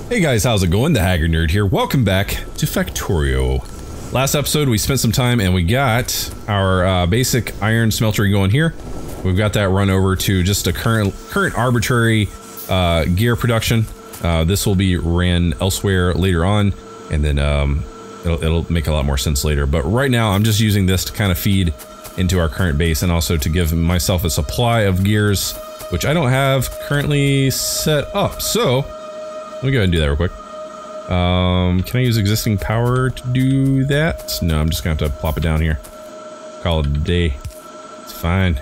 Hey guys, how's it going? TheHaggardNerd here. Welcome back to Factorio. Last episode we spent some time and we got our basic iron smeltery going here. We've got that run over to just a current arbitrary gear production. This will be ran elsewhere later on, and then it'll make a lot more sense later. But right now I'm just using this to kind of feed into our current base and also to give myself a supply of gears, which I don't have currently set up. So let me go ahead and do that real quick. Can I use existing power to do that? No, I'm just gonna have to plop it down here. Call it a day. It's fine.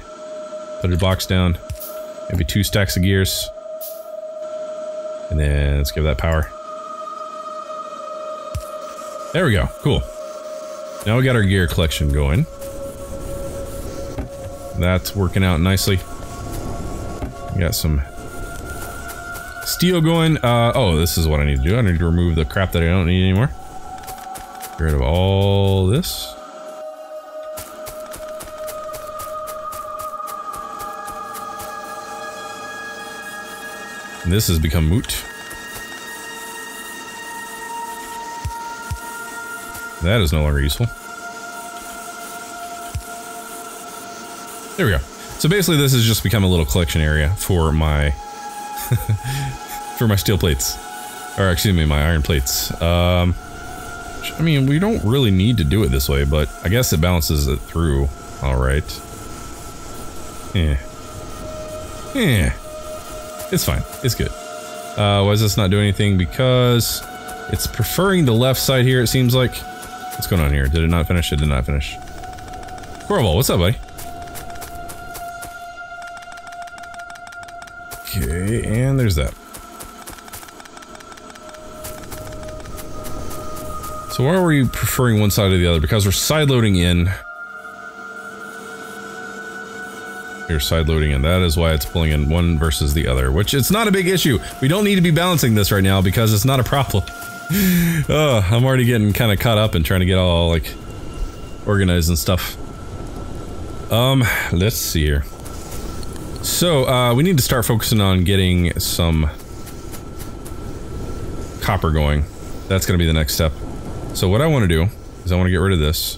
Put your blocks down. Maybe 2 stacks of gears. And then let's give that power. There we go. Cool. Now we got our gear collection going. That's working out nicely. We got some steel going. Oh, this is what I need to do. I need to remove the crap that I don't need anymore. Get rid of all this. And this has become moot. That is no longer useful. There we go. So basically this has just become a little collection area for my for my steel plates. Or excuse me, my iron plates. I mean, we don't really need to do it this way, but I guess it balances it through. Alright. It's fine. It's good. Why does this not do anything? Because it's preferring the left side here, it seems like. What's going on here? Did it not finish? It did not finish. Corval, what's up, buddy? Okay, and there's that. So why are we preferring one side or the other? Because we're side loading in. You're side loading in. That is why it's pulling in one versus the other, which it's not a big issue. We don't need to be balancing this right now because it's not a problem. I'm already getting kind of caught up and trying to get all like organized and stuff. Let's see here. So, we need to start focusing on getting some copper going. That's going to be the next step. So what I want to do is I want to get rid of this.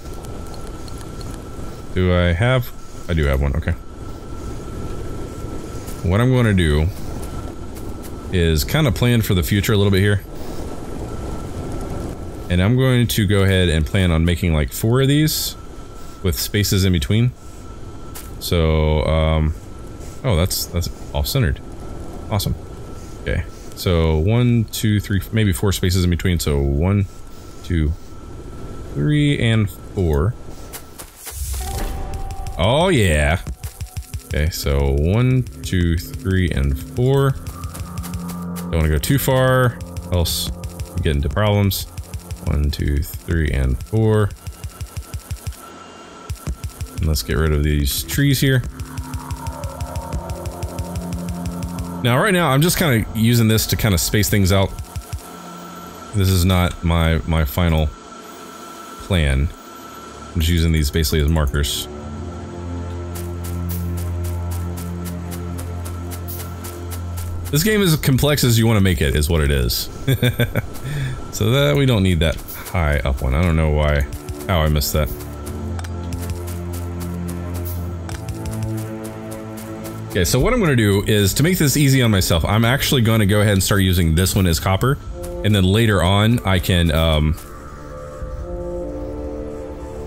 Do I have? I do have one, okay. What I'm going to do is kind of plan for the future a little bit here. And I'm going to go ahead and plan on making like 4 of these with spaces in between. So, oh, that's off-centered. Awesome. Okay. So 1, 2, 3, maybe 4 spaces in between. So 1, 2, 3, and 4. Oh yeah. Okay, so 1, 2, 3, and 4. Don't want to go too far, else we get into problems. 1, 2, 3, and 4. And let's get rid of these trees here. Now, right now, I'm just kind of using this to kind of space things out. This is not my final plan. I'm just using these basically as markers. This game is as complex as you want to make it, is what it is. So that we don't need that high up one. I don't know how I missed that. Okay, so what I'm going to do is, to make this easy on myself, I'm actually going to go ahead and start using this one as copper, and then later on I can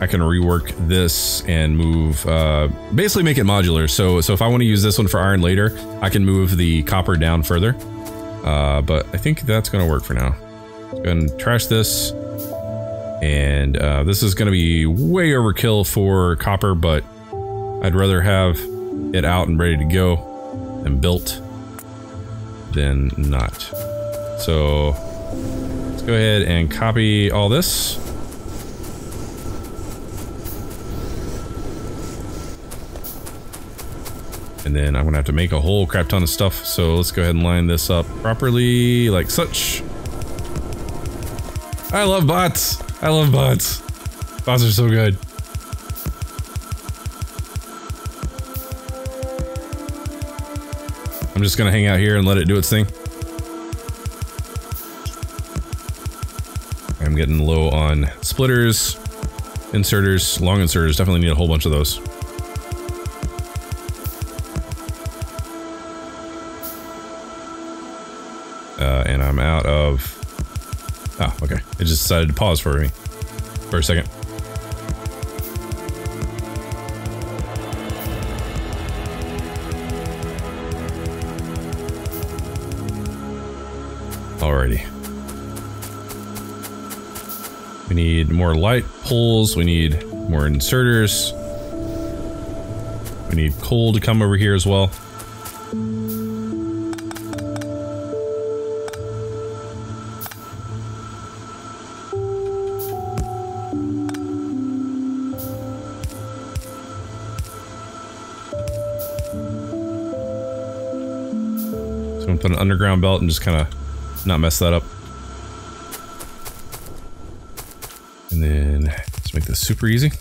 rework this and move, basically make it modular. So if I want to use this one for iron later, I can move the copper down further. But I think that's going to work for now. Let's go ahead and trash this. And this is going to be way overkill for copper, but I'd rather have it out and ready to go and built than not. So let's go ahead and copy all this. And then I'm gonna have to make a whole crap ton of stuff. So let's go ahead and line this up properly, like such. I love bots. I love bots. Bots are so good. I'm just gonna hang out here and let it do its thing. I'm getting low on splitters, inserters, long inserters. Definitely need a whole bunch of those. And I'm out of... Oh, okay. It just decided to pause for me for a second. Alrighty. We need more light poles. We need more inserters. We need coal to come over here as well. So I'm gonna put an underground belt and just kind of not mess that up. And then let's make this super easy.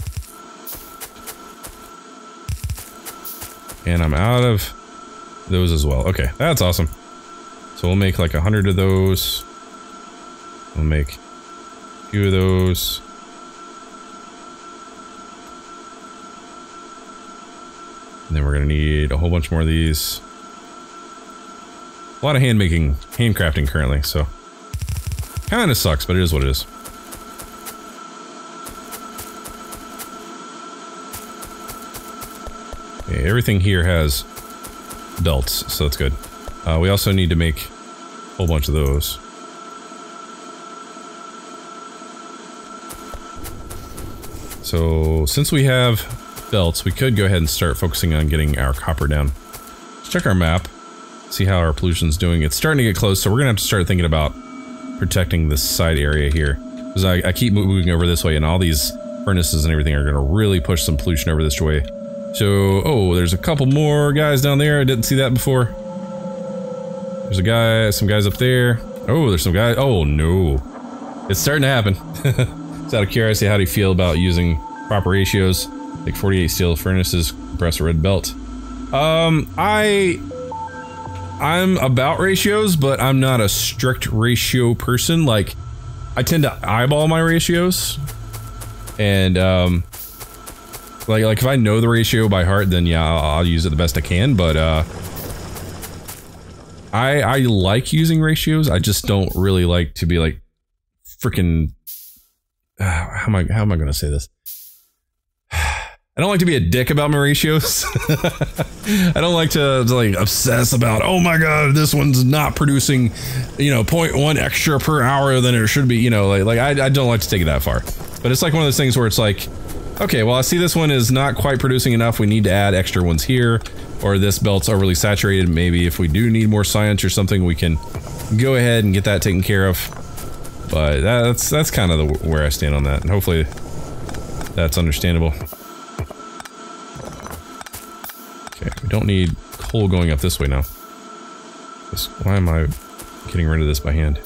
And I'm out of those as well. Okay, that's awesome. So we'll make like 100 of those. We'll make a few of those. And then we're gonna need a whole bunch more of these. A lot of handcrafting currently, so kind of sucks, but it is what it is. Okay, everything here has belts, so that's good. We also need to make a whole bunch of those. So since we have belts, we could go ahead and start focusing on getting our copper down. Let's check our map. See how our pollution's doing. It's starting to get close, so we're gonna have to start thinking about protecting this side area here. Because I keep moving over this way, and all these furnaces and everything are gonna really push some pollution over this way. So, oh, there's a couple more guys down there. I didn't see that before. There's a guy, some guys up there. Oh, there's some guys. Oh no, it's starting to happen. Just out of curiosity, how do you feel about using proper ratios? Like 48 steel furnaces, compress a red belt. I'm about ratios, but I'm not a strict ratio person. Like, I tend to eyeball my ratios. And, like if I know the ratio by heart, then yeah, I'll use it the best I can, but, I like using ratios. I just don't really like to be like, freaking, how am I gonna say this? I don't like to be a dick about my ratios. I don't like to like obsess about, oh my god, this one's not producing, you know, 0.1 extra per hour than it should be, you know, like I don't like to take it that far. But it's like one of those things where it's like, okay, well I see this one is not quite producing enough, we need to add extra ones here, or this belt's overly saturated, maybe if we do need more science or something, we can go ahead and get that taken care of. But that's kind of where I stand on that, and hopefully that's understandable. Okay, we don't need coal going up this way now. Why am I getting rid of this by hand?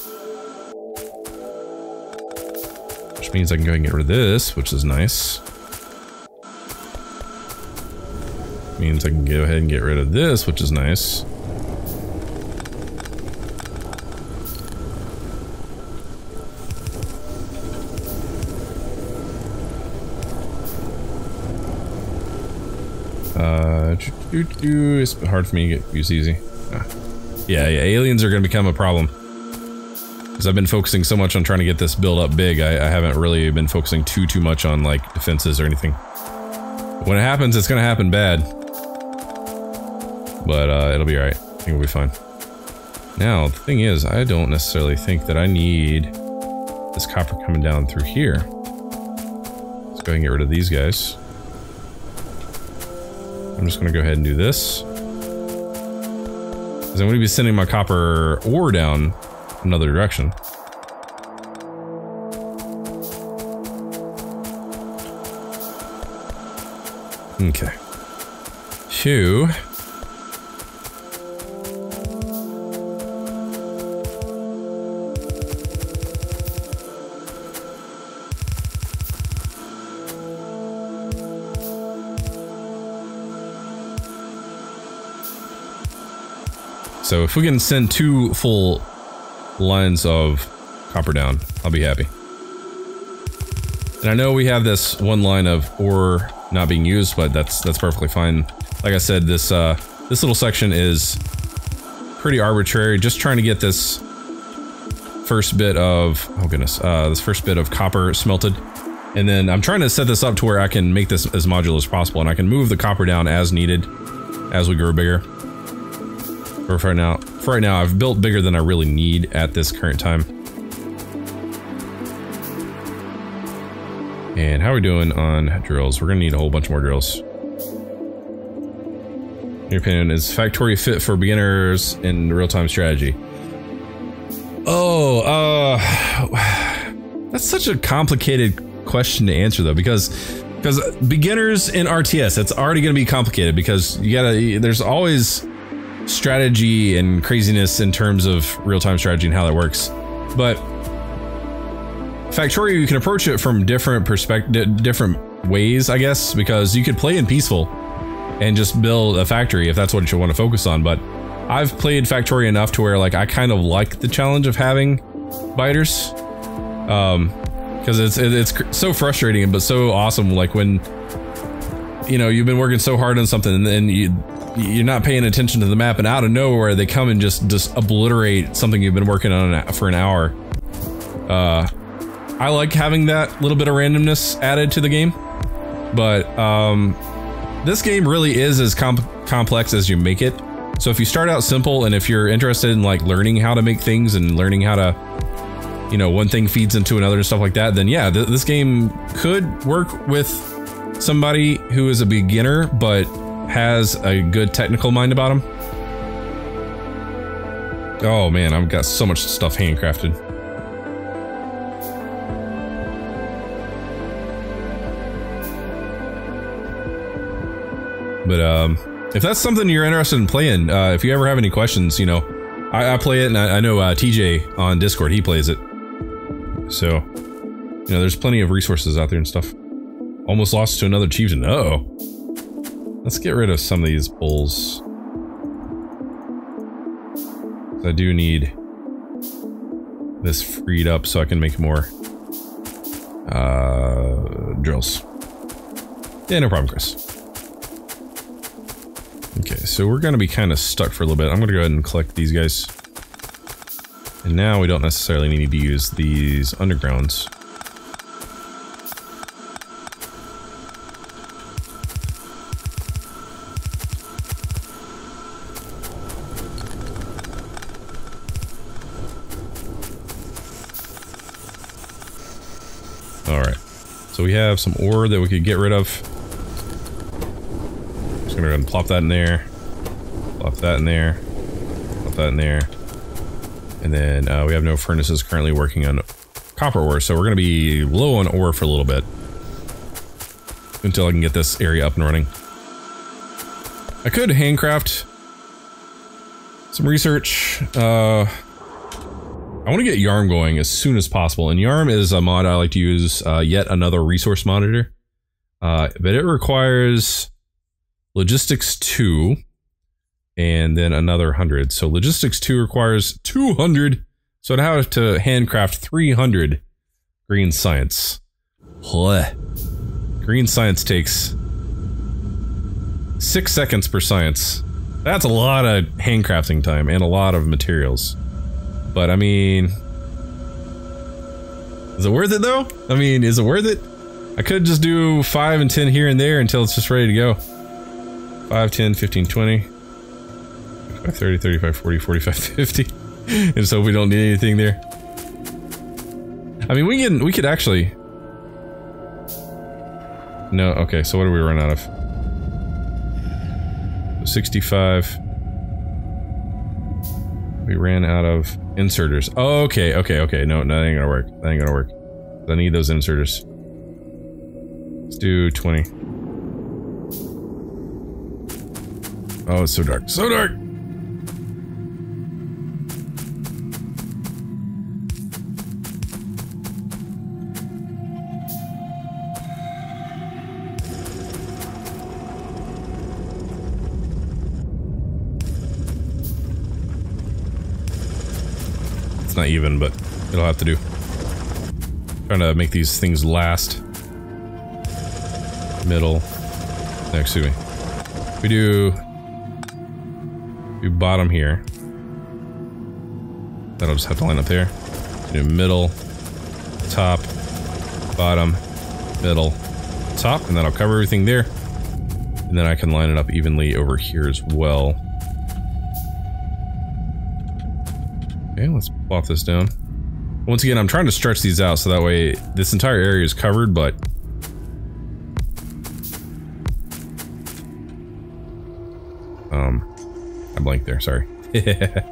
Which means I can go ahead and get rid of this, which is nice. Means I can go ahead and get rid of this, which is nice. It's hard for me to get use easy. Yeah, aliens are going to become a problem. Because I've been focusing so much on trying to get this build up big, I haven't really been focusing too much on like defenses or anything. When it happens, it's going to happen bad. But it'll be alright. I think we'll be fine. Now, the thing is, I don't necessarily think that I need this copper coming down through here. Let's go ahead and get rid of these guys. I'm just going to go ahead and do this. Because I'm going to be sending my copper ore down another direction. Okay. Phew. So if we can send 2 full lines of copper down, I'll be happy. And I know we have this one line of ore not being used, but that's perfectly fine. Like I said, this little section is pretty arbitrary. Just trying to get this first bit of, oh goodness, this first bit of copper smelted. And then I'm trying to set this up to where I can make this as modular as possible, and I can move the copper down as needed as we grow bigger. For right now, I've built bigger than I really need at this current time. And how are we doing on drills? We're gonna need a whole bunch more drills. In your opinion, is Factorio fit for beginners in real-time strategy? Oh, that's such a complicated question to answer though, because beginners in RTS, it's already going to be complicated because there's always strategy and craziness in terms of real-time strategy and how that works. But Factorio, you can approach it from different ways, I guess, because you could play in peaceful and just build a factory if that's what you want to focus on. But I've played Factorio enough to where like I kind of like the challenge of having biters, because it's so frustrating but so awesome. Like when you've been working so hard on something and then you're not paying attention to the map, and out of nowhere they come and just obliterate something you've been working on for an hour. I like having that little bit of randomness added to the game, but this game really is as complex as you make it. So if you start out simple, and if you're interested in like learning how to make things and learning how to, one thing feeds into another and stuff like that, then yeah, this game could work with somebody who is a beginner but has a good technical mind about him. Oh man, I've got so much stuff handcrafted. But if that's something you're interested in playing, if you ever have any questions, I play it, and I know TJ on Discord, he plays it. So, there's plenty of resources out there and stuff. Almost lost to another chieftain. Uh-oh. Let's get rid of some of these bulls. I do need this freed up so I can make more drills. Yeah, no problem, Chris. Okay, so we're gonna be kind of stuck for a little bit. I'm gonna go ahead and collect these guys. And now we don't necessarily need to use these undergrounds. Alright, so we have some ore that we could get rid of. Just gonna go ahead and plop that in there. Plop that in there. Plop that in there. And then we have no furnaces currently working on copper ore, so we're gonna be low on ore for a little bit. Until I can get this area up and running. I could handcraft some research. I want to get Yarm going as soon as possible, and Yarm is a mod I like to use, yet another resource monitor. But it requires logistics 2, and then another 100. So logistics 2 requires 200, so I'd have to handcraft 300 green science. Blech. Green science takes 6 seconds per science. That's a lot of handcrafting time and a lot of materials. But I mean, is it worth it though? I mean, is it worth it? I could just do 5 and 10 here and there until it's just ready to go. 5, 10, 15, 20, 25, 30, 35, 40, 45, 50. And so we don't need anything there. I mean, we could actually. No, okay, so what do we run out of? 65. We ran out of inserters. Oh, okay. No, that ain't gonna work. That ain't gonna work. I need those inserters. Let's do 20. Oh, it's so dark. So dark! Not even, but it'll have to do. Trying to make these things last. middle. No, excuse me. We do bottom here. That'll just have to line up there. Do middle, top, bottom, middle, top, and that'll cover everything there. And then I can line it up evenly over here as well. Okay, let's plop this down. Once again, I'm trying to stretch these out so that way this entire area is covered, but I blanked there, sorry. The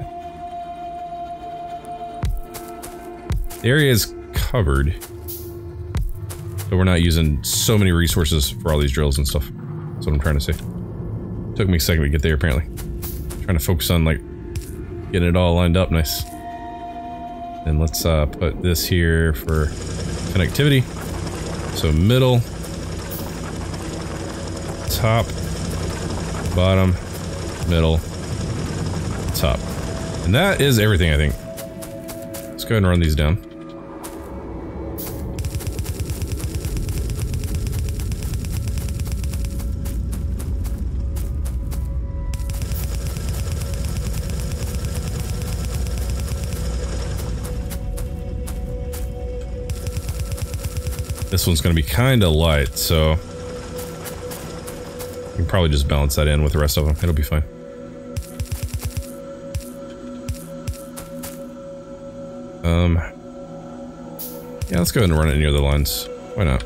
area is covered, but we're not using so many resources for all these drills and stuff. That's what I'm trying to say. Took me a second to get there, apparently. Trying to focus on, like, getting it all lined up nice. And let's put this here for connectivity. So middle, top, bottom, middle, top. And that is everything, I think. Let's go ahead and run these down. This one's going to be kind of light, so you can probably just balance that in with the rest of them. It'll be fine. Yeah, let's go ahead and run it near the lines. Why not?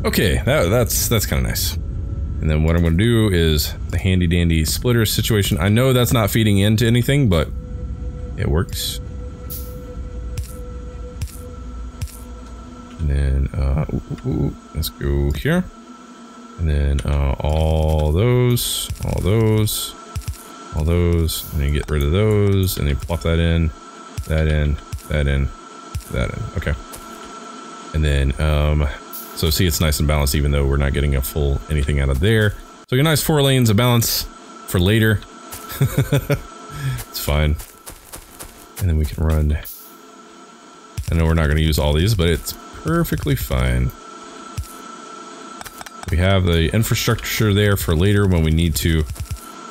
Okay, that's kind of nice. And then what I'm going to do is the handy dandy splitter situation. I know that's not feeding into anything, but it works. And then, let's go here. And then, all those, and then get rid of those, and then plop that in, that in, that in, that in. Okay. And then, so see, it's nice and balanced even though we're not getting a full anything out of there. So a nice 4 lanes of balance for later. It's fine. And then we can run. I know we're not going to use all these, but it's perfectly fine. We have the infrastructure there for later when we need to.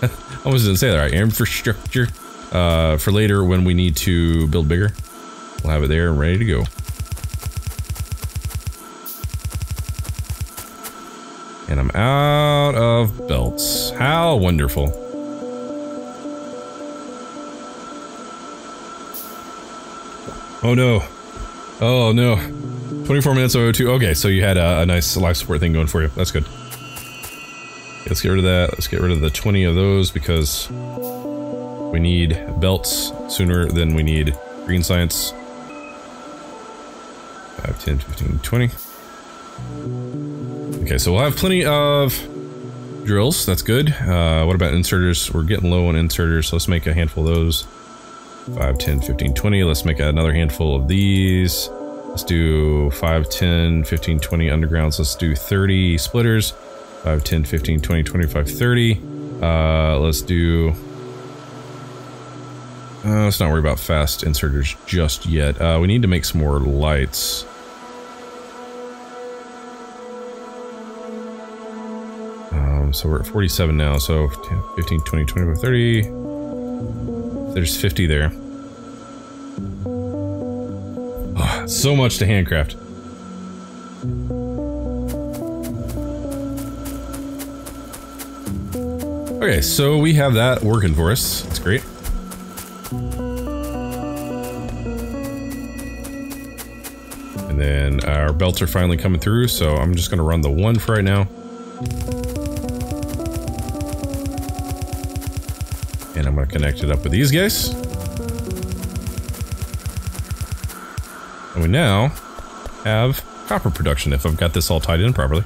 I almost didn't say that right. Infrastructure for later when we need to build bigger. We'll have it there and ready to go. And I'm out of belts. How wonderful. Oh no. Oh no. 24 minutes O2. Okay, so you had a nice life support thing going for you. That's good. Let's get rid of that. Let's get rid of the 20 of those because we need belts sooner than we need green science. 5, 10, 15, 20. Okay, so we'll have plenty of drills. That's good. What about inserters? We're getting low on inserters, so let's make a handful of those. 5, 10, 15, 20. Let's make another handful of these. Let's do 5, 10, 15, 20 undergrounds. Let's do 30 splitters. 5, 10, 15, 20, 25, 30. Let's do... let's not worry about fast inserters just yet. We need to make some more lights. So we're at 47 now, so 10, 15, 20, 25, 30. There's 50 there. Oh, so much to handcraft. Okay, so we have that working for us. That's great. And then our belts are finally coming through, so I'm just gonna run the one for right now. And I'm gonna connect it up with these guys. And we now have copper production if I've got this all tied in properly.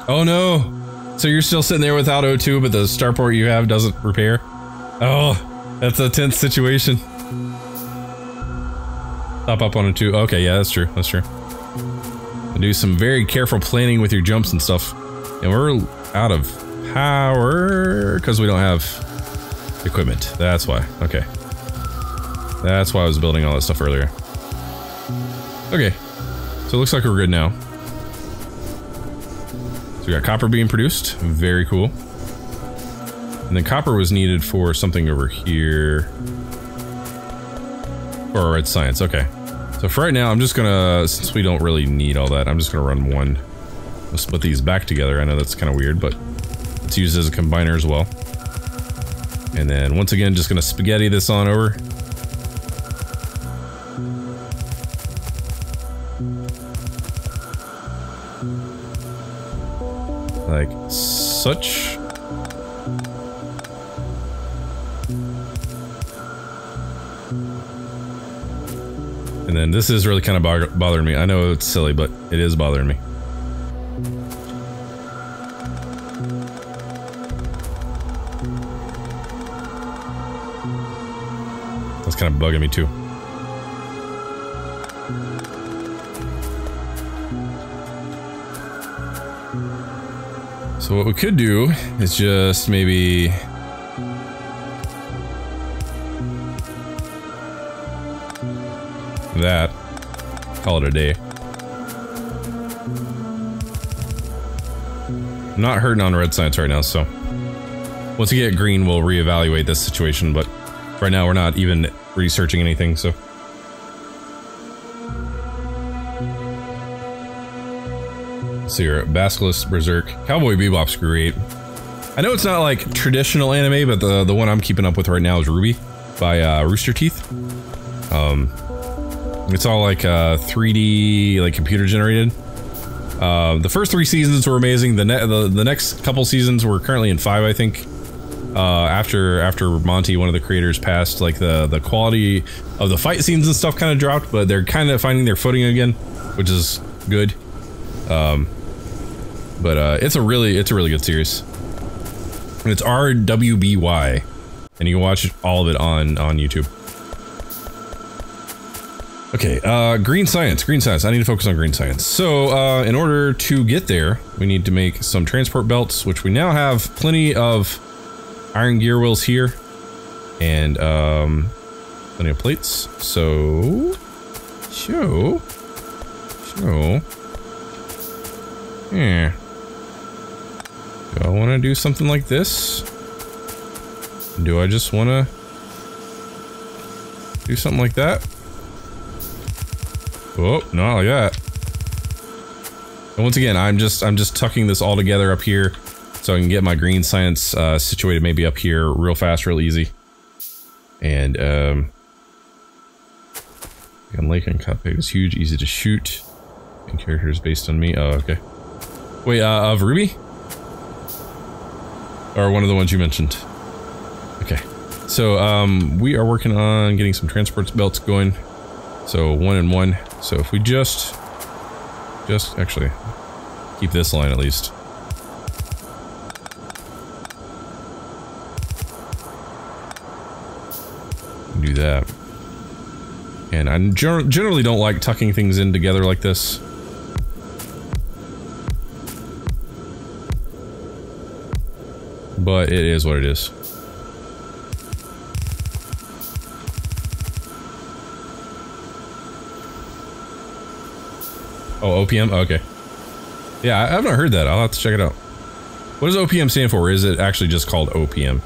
Oh no! So you're still sitting there without O2, but the starport you have doesn't repair? Oh, that's a tense situation. Top up on O2. Okay, yeah, that's true. That's true. And do some very careful planning with your jumps and stuff. And we're out of power because we don't have equipment. That's why. Okay. That's why I was building all that stuff earlier. Okay. So it looks like we're good now. So we got copper being produced. Very cool. And then copper was needed for something over here. For our red science. Okay. So for right now, I'm just gonna, since we don't really need all that, I'm just gonna run one. We'll split these back together. I know that's kind of weird, but it's used as a combiner as well. And then once again, just gonna spaghetti this on over. Like such. And then this is really kind of bothering me. I know it's silly, but it is bothering me. That's kind of bugging me too. So what we could do is just maybe that, call it a day. I'm not hurting on red science right now, so once we get green, we'll reevaluate this situation, but right now we're not even researching anything, so. So you're Basilisk, Berserk, Cowboy Bebop's great. I know it's not like traditional anime, but the one I'm keeping up with right now is Ruby by Rooster Teeth. It's all like 3D, like computer generated. The first 3 seasons were amazing. The next couple seasons, we're currently in 5, I think. After Monty, one of the creators, passed, like the quality of the fight scenes and stuff kind of dropped, but they're kind of finding their footing again, which is good. It's a really good series. And it's RWBY, and you can watch all of it on YouTube. Okay, green science. I need to focus on green science. So, in order to get there, we need to make some transport belts, which we now have plenty of iron gear wheels here, and plenty of plates. So, yeah. Do I want to do something like this? Do I just want to do something like that? Oh, not like that. And once again, I'm just tucking this all together up here so I can get my green science situated maybe up here real fast, real easy. And gun lake and cut pig is huge, easy to shoot. And characters based on me. Oh, okay. Wait, of Ruby? Or one of the ones you mentioned. Okay. So, we are working on getting some transport belts going. So, 1 and 1. So, if we just actually keep this line at least. Do that. And I generally don't like tucking things in together like this. But it is what it is. Oh, OPM? Oh, okay. Yeah, I haven't heard that. I'll have to check it out. What does OPM stand for? Or is it actually just called OPM?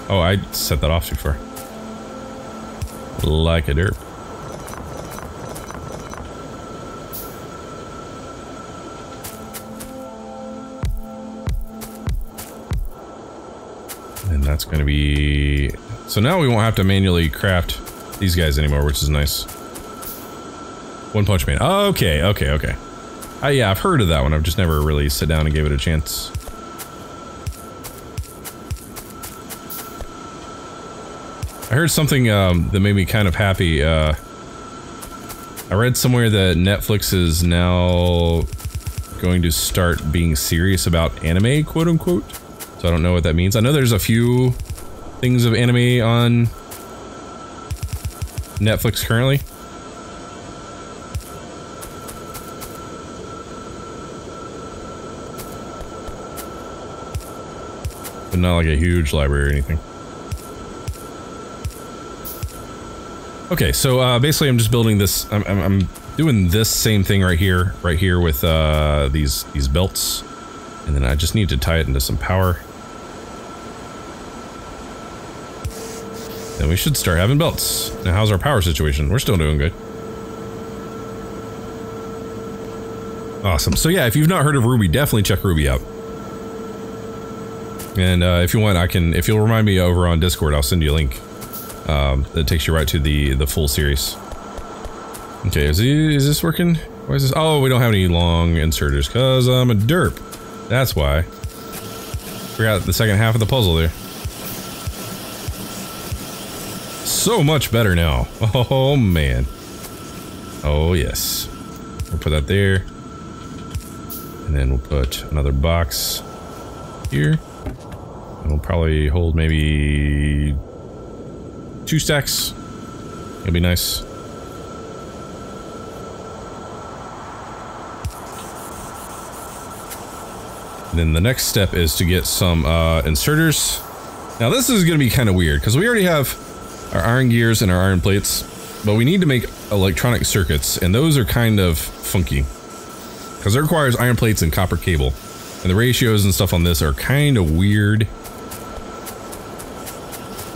Oh, I set that off too far. Like a derp. And that's going to be... So now we won't have to manually craft these guys anymore, which is nice. One Punch Man. Okay. Yeah, I've heard of that one. I've just never really sat down and gave it a chance. I heard something that made me kind of happy. I read somewhere that Netflix is now going to start being serious about anime, quote unquote. So I don't know what that means. I know there's a few things of anime on Netflix currently. But not like a huge library or anything. Okay, so basically I'm just building this, I'm doing this same thing right here with these belts. And then I just need to tie it into some power. Then we should start having belts. Now how's our power situation? We're still doing good. Awesome. So yeah, if you've not heard of Ruby, definitely check Ruby out. And if you want, if you'll remind me over on Discord, I'll send you a link. That takes you right to the full series. Okay, is this working? Why is this? Oh, we don't have any long inserters, cause I'm a derp. That's why. Forgot the second half of the puzzle there. So much better now. Oh man. Oh yes. We'll put that there. And then we'll put another box here. And we'll probably hold maybe 2 stacks. It'll be nice. And then the next step is to get some inserters. Now this is going to be kind of weird because we already have our iron gears and our iron plates, but we need to make electronic circuits, and those are kind of funky because it requires iron plates and copper cable, and the ratios and stuff on this are kind of weird.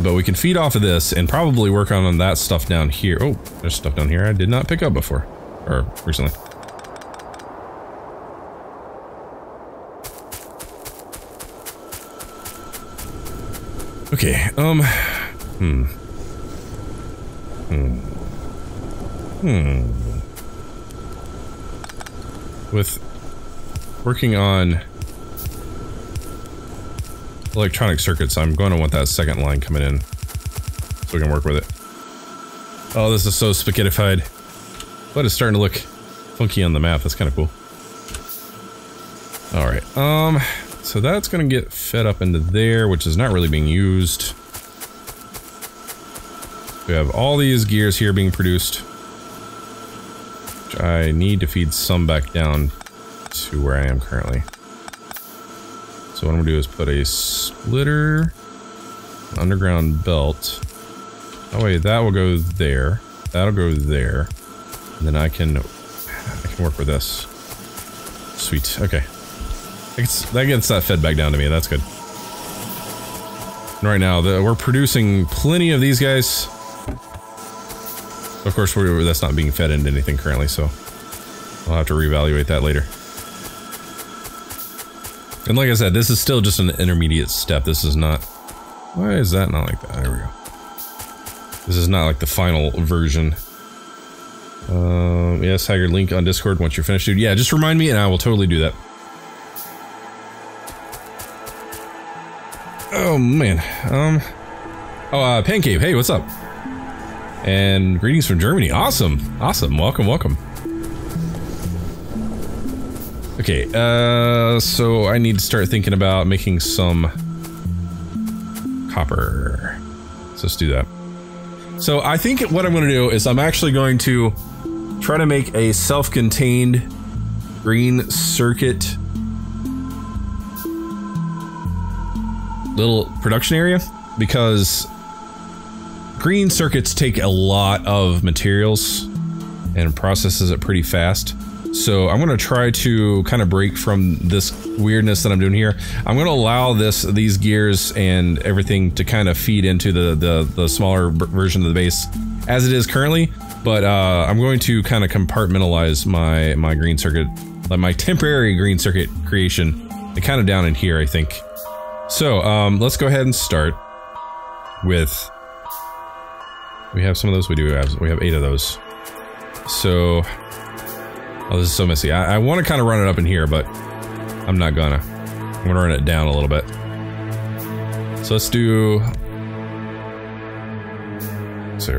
But we can feed off of this and probably work on that stuff down here. Oh, there's stuff down here I did not pick up before, or recently. Okay, With working on electronic circuits, I'm going to want that second line coming in so we can work with it. Oh, this is so spaghettified. But it's starting to look funky on the map. That's kind of cool. Alright, so that's going to get fed up into there, which is not really being used. We have all these gears here being produced, which I need to feed some back down to where I am currently. So what I'm going to do is put a splitter, underground belt. That way that will go there, that'll go there, and then I can work with this. Sweet, okay. That gets that fed back down to me, that's good. And right now, we're producing plenty of these guys. Of course, that's not being fed into anything currently, so I'll have to reevaluate that later. And like I said, this is still just an intermediate step. This is not... Why is that not like that? There we go. This is not like the final version. Yes, Haggard, link on Discord once you're finished, dude. Yeah, just remind me and I will totally do that. Oh, man. Oh, Pancave, hey, what's up? And greetings from Germany. Awesome. Awesome. Welcome, welcome. Okay, so I need to start thinking about making some copper. So let's do that. So I think what I'm going to do is I'm actually going to try to make a self-contained green circuit little production area, because green circuits take a lot of materials and processes it pretty fast. So I'm going to try to kind of break from this weirdness that I'm doing here. I'm going to allow these gears and everything to kind of feed into the smaller version of the base as it is currently. But I'm going to kind of compartmentalize my green circuit, like my temporary green circuit creation, and kind of down in here, I think. So let's go ahead and start with. We have some of those. We have 8 of those. So. Oh, this is so messy. I want to kind of run it up in here, but I'm not gonna. I'm gonna run it down a little bit. So let's do... So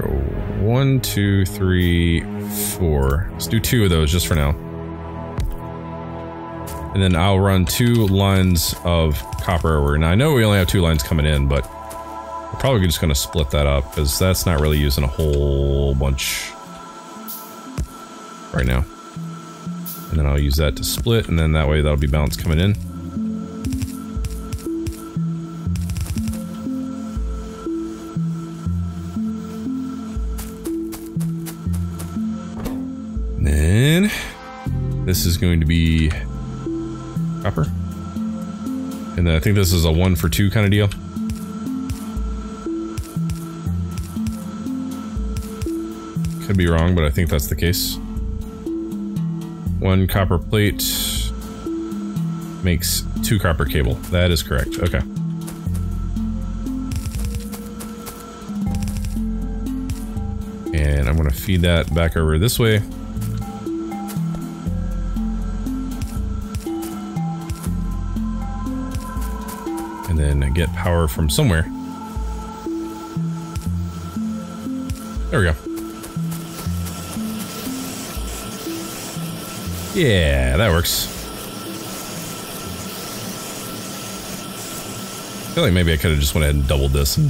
1, 2, 3, 4. Let's do 2 of those just for now. And then I'll run 2 lines of copper over. Now I know we only have 2 lines coming in, but I'm probably just going to split that up because that's not really using a whole bunch right now. And then I'll use that to split, and then that way that'll be balance coming in. And then this is going to be copper. And then I think this is a 1 for 2 kind of deal. Could be wrong, but I think that's the case. 1 copper plate makes 2 copper cable. That is correct. Okay. And I'm going to feed that back over this way. And then get power from somewhere. There we go. Yeah, that works. I feel like maybe I could have just went ahead and doubled this and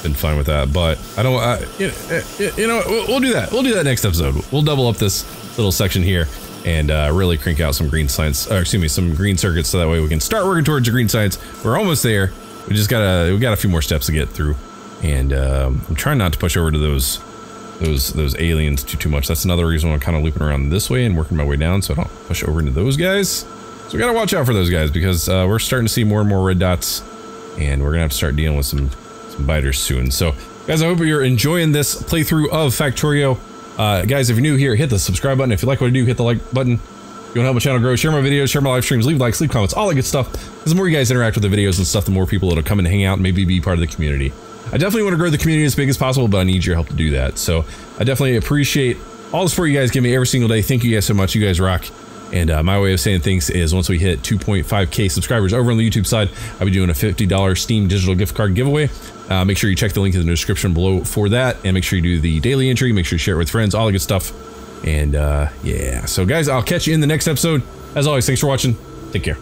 been fine with that, but I don't. You know, we'll do that. We'll do that next episode. We'll double up this little section here and really crank out some green science. Excuse me, some green circuits, so that way we can start working towards the green science. We're almost there. We got a few more steps to get through, and I'm trying not to push over to those aliens too much. That's another reason why I'm kind of looping around this way and working my way down so I don't push over into those guys. So we gotta watch out for those guys because we're starting to see more and more red dots, and we're gonna have to start dealing with some biters soon. So guys, I hope you're enjoying this playthrough of Factorio. Guys, if you're new here, hit the subscribe button. If you like what I do, hit the like button. If you want to help my channel grow, share my videos, share my live streams, leave likes, leave comments, all that good stuff. Because the more you guys interact with the videos and stuff, the more people that'll come and hang out and maybe be part of the community. I definitely want to grow the community as big as possible, but I need your help to do that. So I definitely appreciate all the support you guys give me every single day. Thank you guys so much. You guys rock. And my way of saying things is once we hit 2.5K subscribers over on the YouTube side, I'll be doing a $50 Steam digital gift card giveaway. Make sure you check the link in the description below for that. And make sure you do the daily entry. Make sure you share it with friends, all the good stuff. And yeah, so guys, I'll catch you in the next episode. As always, thanks for watching. Take care.